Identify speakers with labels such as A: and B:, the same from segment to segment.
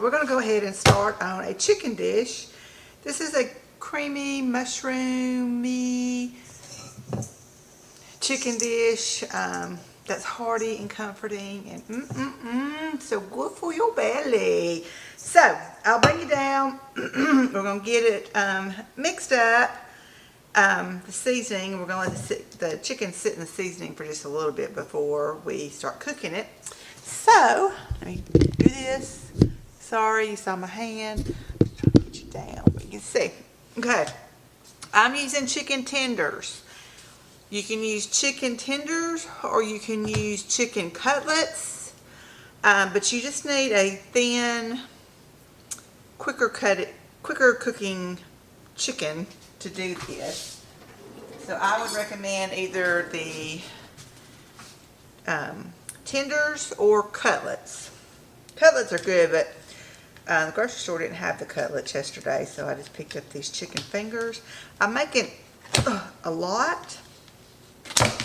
A: We're going to go ahead and start on a chicken dish. This is a creamy, mushroomy chicken dish that's hearty and comforting and so good for your belly. So I'll bring you down. We're going to get it mixed up. The seasoning, we're going to let the chicken sit in the seasoning for just a little bit before we start cooking it. So let me do this. Sorry, you saw my hand. I'm trying to get you down, but you can see. Okay, I'm using chicken tenders. You can use chicken tenders or you can use chicken cutlets, but you just need a thin, quicker cooking chicken to do this. So I would recommend either the tenders or cutlets. Cutlets are good, but the grocery store didn't have the cutlets yesterday, so I just picked up these chicken fingers. I'm making a lot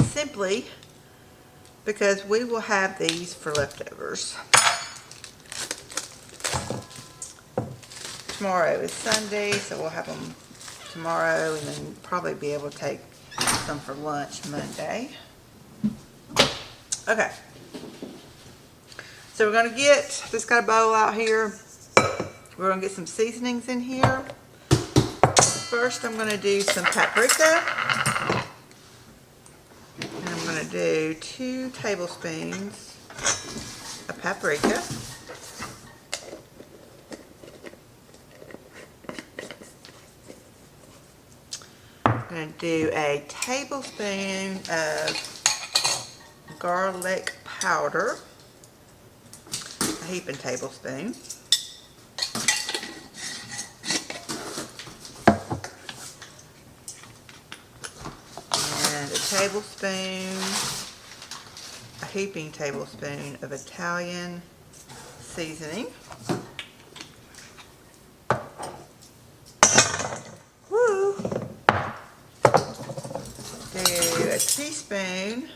A: simply because we will have these for leftovers. Tomorrow is Sunday, so we'll have them tomorrow and then probably be able to take some for lunch Monday. Okay. So we're going to just got a bowl out here. We're going to get some seasonings in here. First, I'm going to do some paprika. And I'm going to do 2 tablespoons of paprika. I'm going to do a tablespoon of garlic powder. A heaping tablespoon. A heaping tablespoon of Italian seasoning. Woo! Do a teaspoon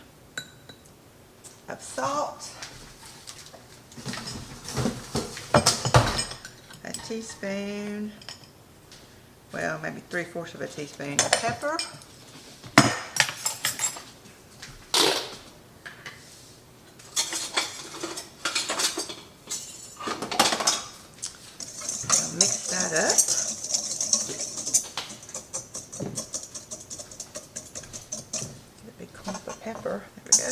A: of salt. A teaspoon, well, maybe 3/4 of a teaspoon of pepper. Mix that up. Get a big clump of pepper. There we go.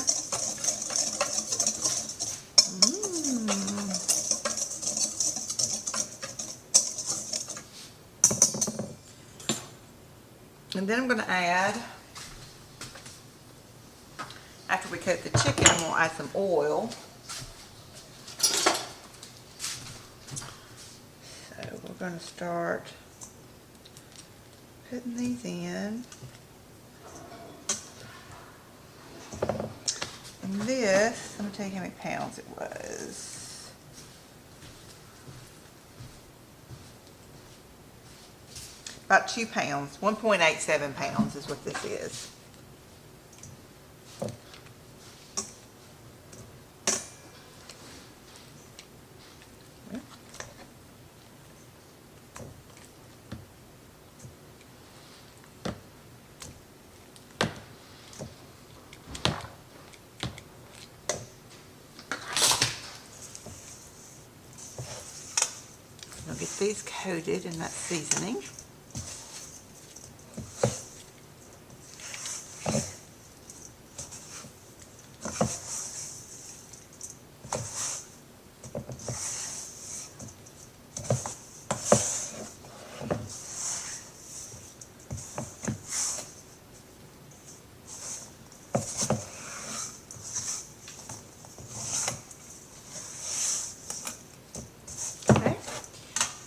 A: And then I'm going to add, after we coat the chicken, I'm going to add some oil. We're going to start putting these in. And this, let me tell you how many pounds it was. About 2 pounds, 1.87 pounds is what this is. I'll get these coated in that seasoning.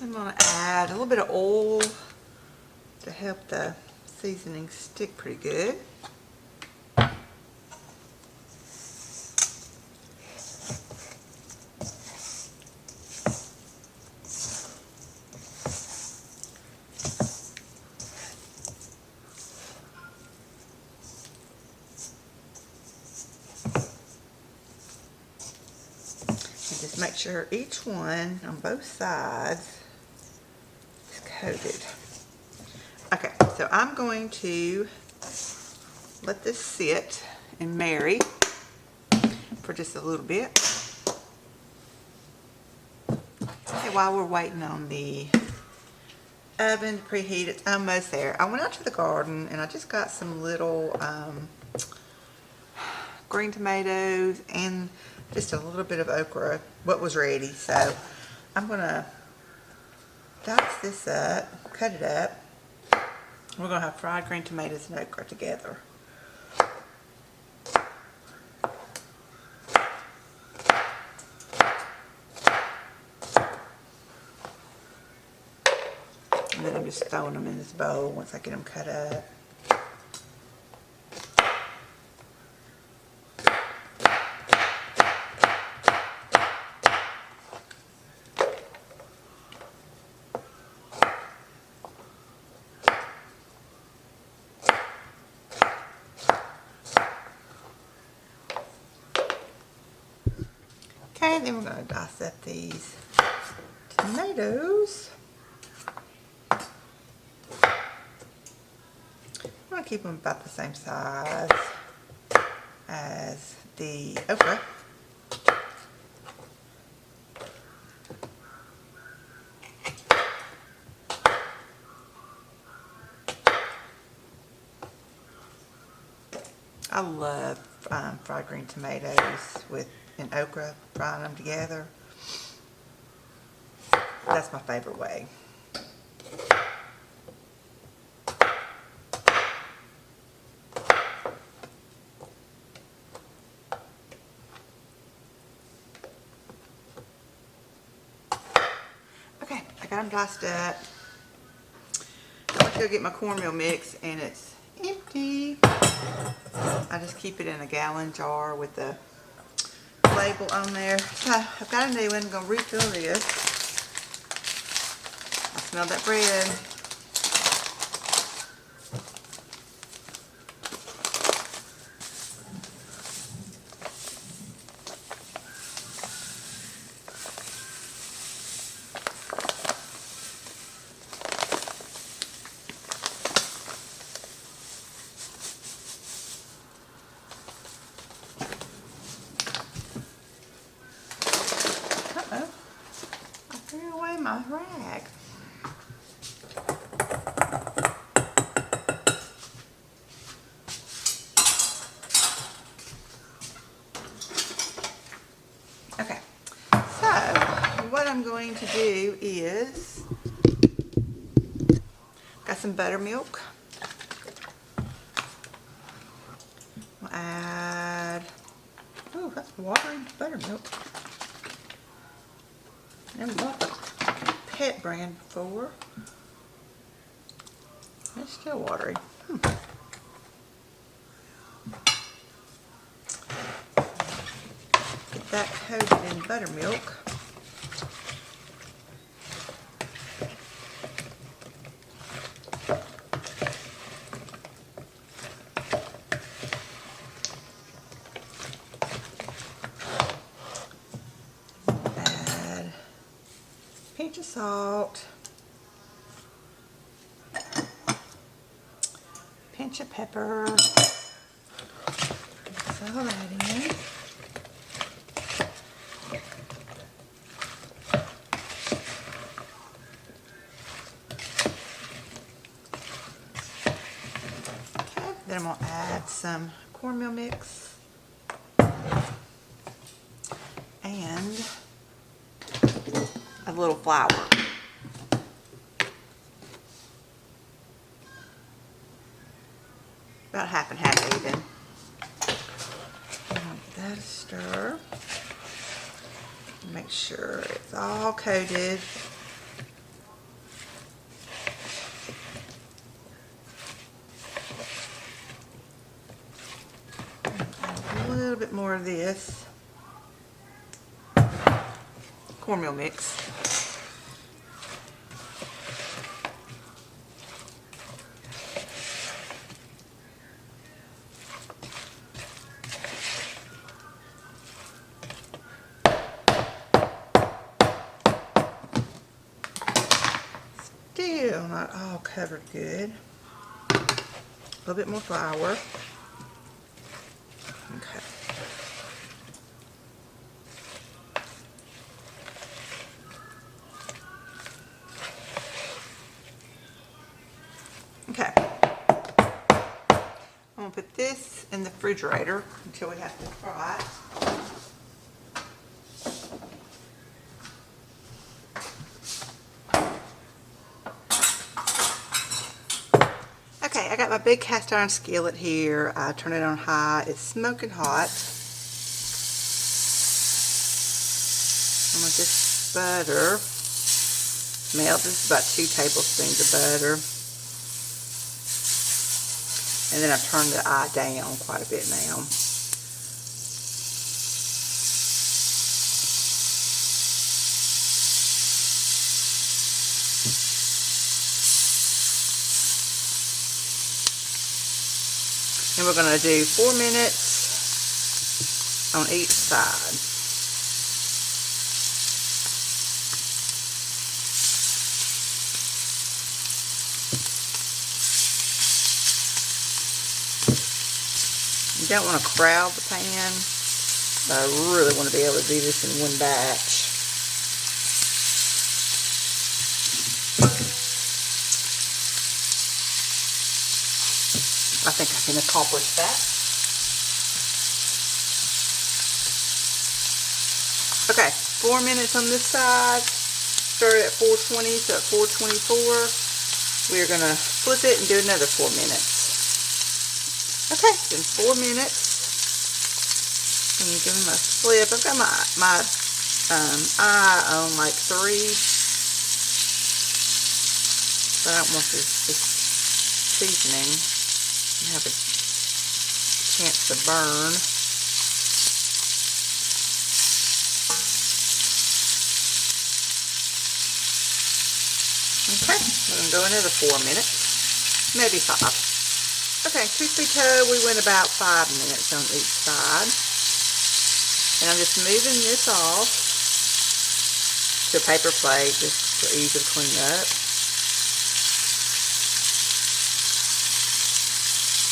A: I'm going to add a little bit of oil to help the seasoning stick pretty good. make sure each one on both sides is coated. Okay, so I'm going to let this sit and marry for just a little bit. Okay, while we're waiting on the oven to preheat, it's almost there. I went out to the garden and I just got some little green tomatoes and just a little bit of okra, what was ready. So I'm gonna dice this up, cut it up. We're gonna have fried green tomatoes and okra together. And then I'm just throwing them in this bowl once I get them cut up. Okay, then we're going to dice up these tomatoes. I'm going to keep them about the same size as the okra. I love fried green tomatoes and okra, frying them together. That's my favorite way. Okay, I got them diced up. I went to go get my cornmeal mix and it's empty. I just keep it in a gallon jar with the label on there. So I've got a new one. I'm going to refill this. I smell that bread. I threw away my rag. Okay, so what I'm going to do is, got some buttermilk. I'll add, oh, that's watery buttermilk. Never bought the Pet brand before. It's still watery. Get that coated in buttermilk. Add a pinch of salt. Pinch of pepper. Mix all that in. Okay, then I'm going to add some cornmeal mix and a little flour. About half and half even. I'll give that a stir. Make sure it's all coated. Add a little bit more of this cornmeal mix. still not all covered good. A little bit more flour. Okay. Okay. I'm gonna put this in the refrigerator until we have to fry it. Okay, I got my big cast iron skillet here. I turn it on high. It's smoking hot. I'm gonna just butter. Melt. This is about 2 tablespoons of butter. And then I've turned the eye down quite a bit now. And we're going to do 4 minutes on each side. You don't want to crowd the pan, but I really want to be able to do this in one batch. I think I can accomplish that. Okay, 4 minutes on this side. Started at 420, so at 424, we're going to flip it and do another 4 minutes. Okay, it's been 4 minutes. And you give them a flip. I've got my eye on like 3. But I don't want this seasoning to have a chance to burn. Okay, we're going to go another 4 minutes. Maybe 5. Okay, truth be told, we went about 5 minutes on each side. And I'm just moving this off to a paper plate just for ease of cleanup.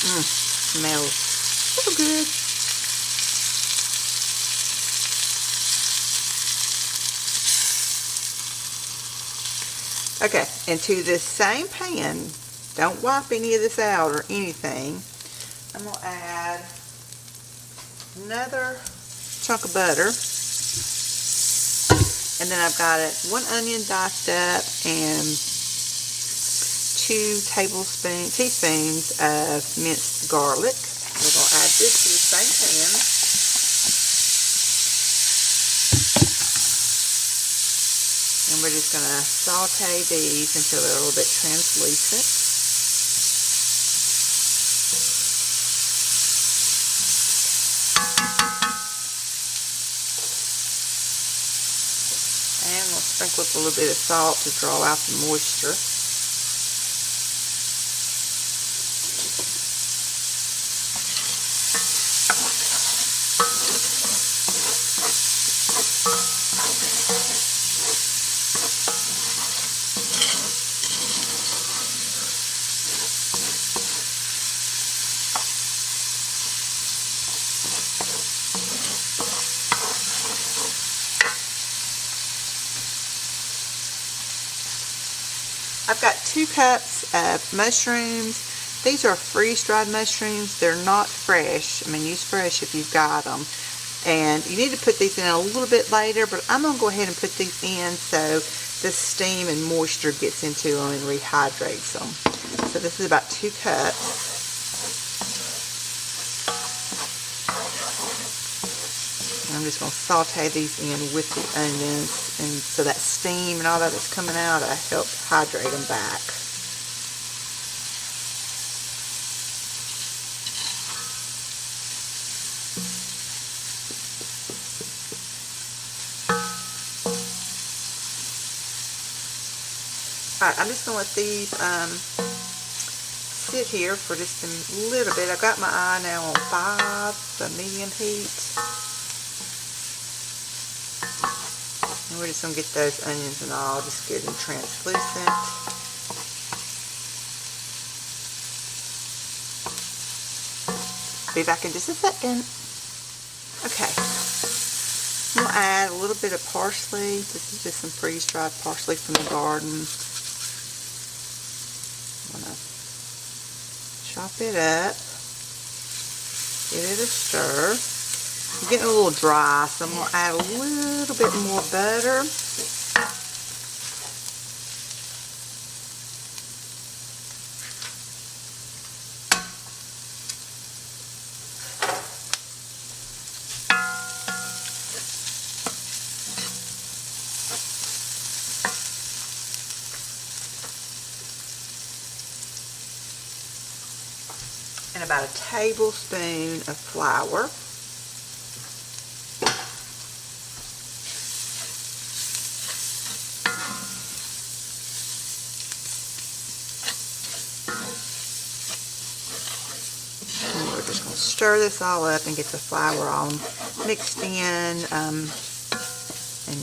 A: Smells so good. Okay, into this same pan, don't wipe any of this out or anything. I'm going to add another chunk of butter. And then I've got 1 onion diced up and 2 teaspoons of minced garlic. We're going to add this to the same pan. And we're just going to saute these until they're a little bit translucent. And we'll sprinkle with a little bit of salt to draw out the moisture. I've got 2 cups of mushrooms. These are freeze-dried mushrooms. They're not fresh. I mean, use fresh if you've got them. And you need to put these in a little bit later, but I'm going to go ahead and put these in so the steam and moisture gets into them and rehydrates them. So this is about 2 cups. I'm just going to saute these in with the onions, and so that steam and all that that's coming out, I help hydrate them back. Alright, I'm just going to let these sit here for just a little bit. I've got my eye now on 5, so medium heat. And we're just going to get those onions and all just good and translucent. be back in just a second. Okay, I'm going to add a little bit of parsley. This is just some freeze-dried parsley from the garden. I'm going to chop it up, give it a stir. I'm getting a little dry, so I'm going to add a little bit more butter. And about a tablespoon of flour. And we're just going to stir this all up and get the flour all mixed in and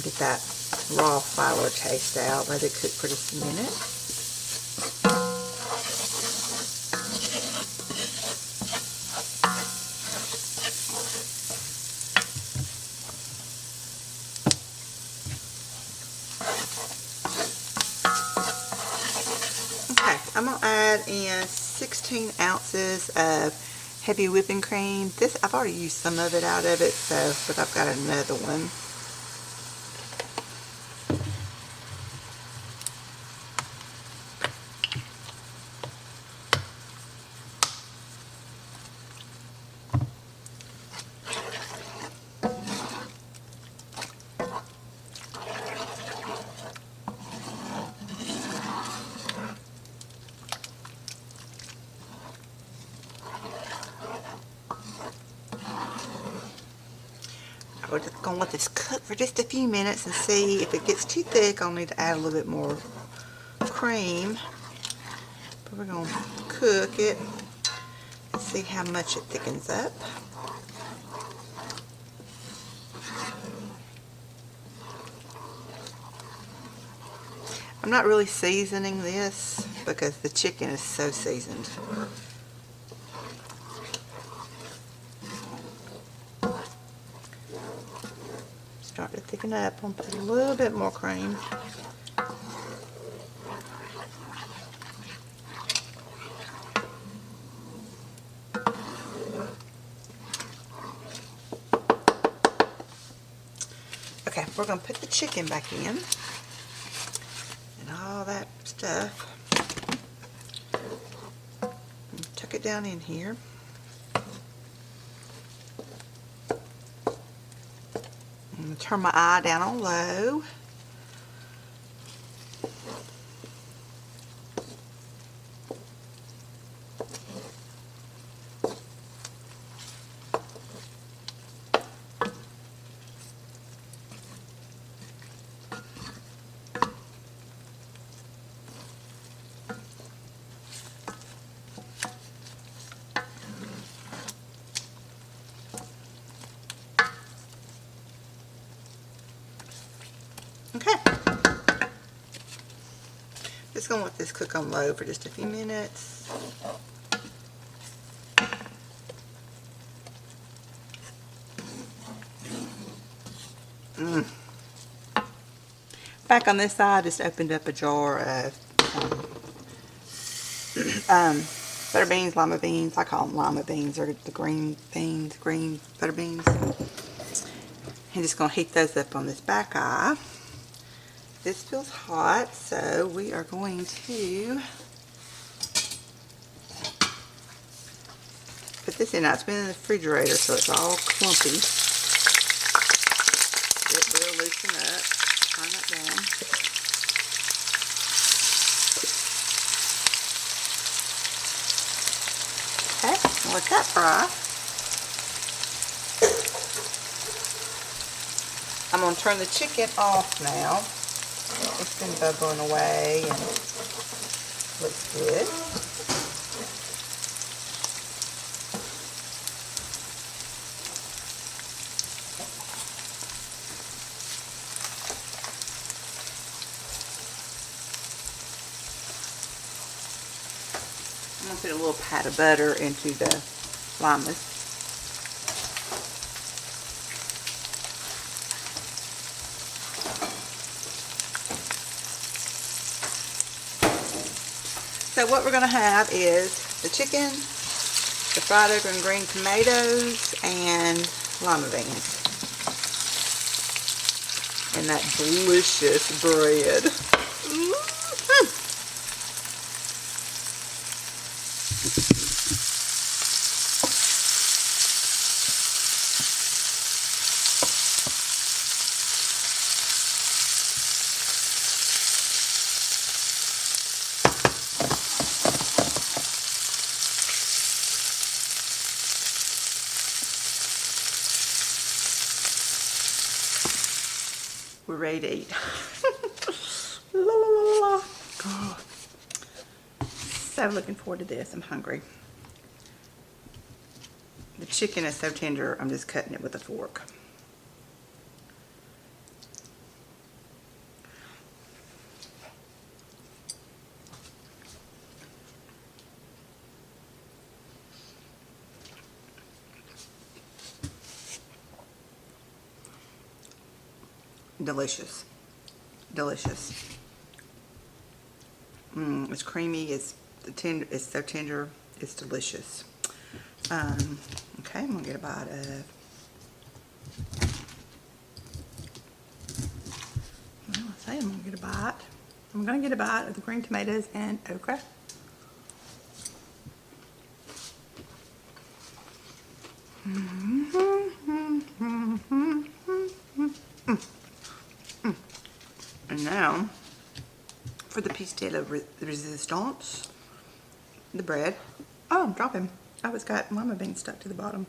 A: get that raw flour taste out. Let it cook for just a minute. I'm going to add in 16 ounces of heavy whipping cream. This, I've already used some of it out of it, but I've got another one. We're just going to let this cook for just a few minutes and see if it gets too thick. I'll need to add a little bit more cream. But we're going to cook it and see how much it thickens up. I'm not really seasoning this because the chicken is so seasoned. Start to thicken up. I'm going to put a little bit more cream. Okay, we're going to put the chicken back in and all that stuff. Tuck it down in here. I'm going to turn my eye down on low. Okay. Just going to let this cook on low for just a few minutes. Back on this side, I just opened up a jar of butter beans, lima beans. I call them lima beans, or the green beans, green butter beans. I'm just going to heat those up on this back eye. This feels hot, so we are going to put this in. Now, it's been in the refrigerator, so it's all clumpy. It will loosen up. Turn that down. Okay, let that fry. I'm going to turn the chicken off now. It's been bubbling away and looks good. I'm going to put a little pat of butter into the limas. So what we're going to have is the chicken, the fried okra and green tomatoes, and lima beans. And that delicious bread. Mm-hmm. We're ready to eat. La, la, la, la. Oh. So looking forward to this. I'm hungry. The chicken is so tender, I'm just cutting it with a fork. Delicious. Delicious. It's creamy, it's tender, it's so tender, it's delicious. Okay, I'm gonna get a bite of, well, I say I'm gonna get a bite. I'm gonna get a bite of the green tomatoes and okra. And now, for the piece de la resistance, the bread. Oh, I'm dropping. Oh, it's got lima beans stuck to the bottom.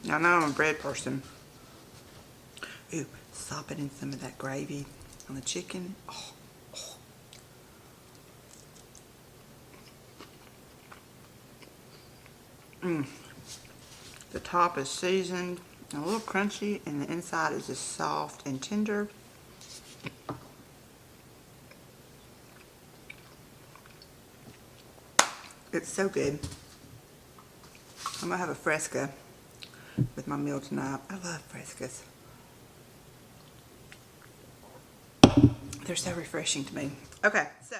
A: I know I'm a bread person. Ooh, sop it in some of that gravy on the chicken. Oh, oh. The top is seasoned, a little crunchy, and the inside is just soft and tender. It's so good. I'm gonna have a fresca with my meal tonight. I love frescas. They're so refreshing to me. Okay, so